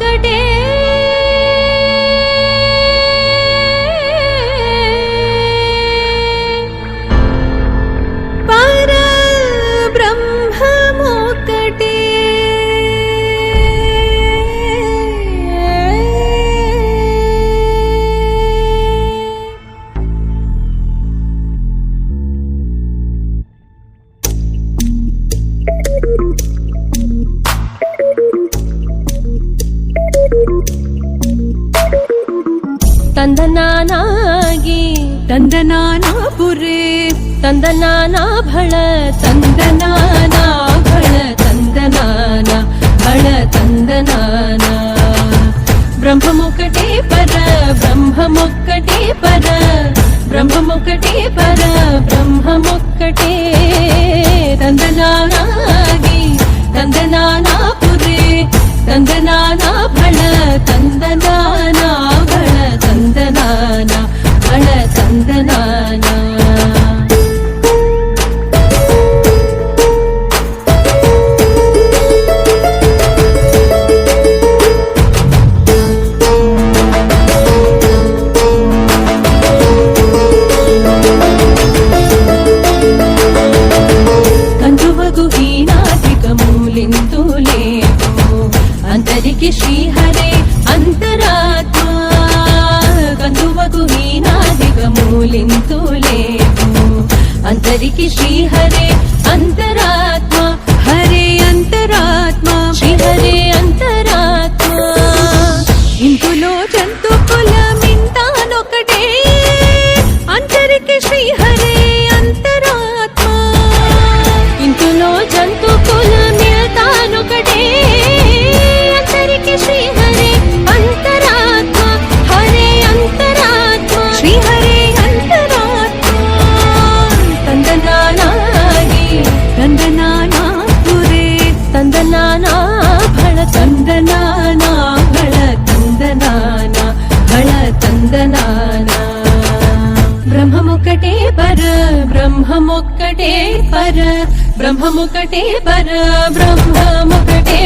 బ్రహ్మమొక్కటే పరబ్రహ్మమొక్కటే ತಂದನಾನಾಗಿ ತಂದನಾನಾಪುರೇ ತಂದನಾನಾ ಭಳ ತಂದನಾನಾ ಭಳ ತಂದನಾನಾ ಭಳ ತಂದನಾನಾ ಬ್ರಹ್ಮಮೊಕ್ಕಟೇ ಪರ ಬ್ರಹ್ಮಮೊಕ್ಕಟೇ ಪರ ಬ್ರಹ್ಮಮೊಕ್ಕಟೇ ಪರ ಬ್ರಹ್ಮಮೊಕ್ಕಟೇ ತಂದನಾನಾಗಿ ತಂದನಾನಾಪುರೇ ತಂದನಾನಾ ಭಳ ತಂದನಾನಾ ಭಳ ತಂದನಾನಾ ಭಳ ತಂದನಾನಾ కందువగు హీనాధిక మూలిందు లేవు అంతరికి శ్రీహరే అంతరాత్మ కందువగు హీనాధిక మూలిందు లేవు అంతరికి శ్రీహరే అంతరాత్మ హరే అంతరాత్మ శ్రీహరే అంతరాత్మ ఇందులో జంతు కులమింతానొకటే అంతరికి శ్రీహరే అంతరాత్మ ఇందులో జంతు కులమింతానొకటే అంతరికి శ్రీహరే అంతరాత్మ హరే అంతరాత్మ శ్రీహరే అంతరాత్మ ತಂದನಾನಾಗಿ ತಂದನಾನಾಪುರೇ ತಂದನಾನಾ ಭಳ ತಂದನಾನಾ ಭಳ ತಂದನಾನಾ ಭಳ ತಂದನಾನಾ ಬ್ರಹ್ಮಮೊಕ್ಕಟೇ ಪರ ಬ್ರಹ್ಮಮೊಕ್ಕಟೇ ಪರ ಬ್ರಹ್ಮಮೊಕ್ಕಟೇ ಪರ ಬ್ರಹ್ಮಮೊಕ್ಕಟೇ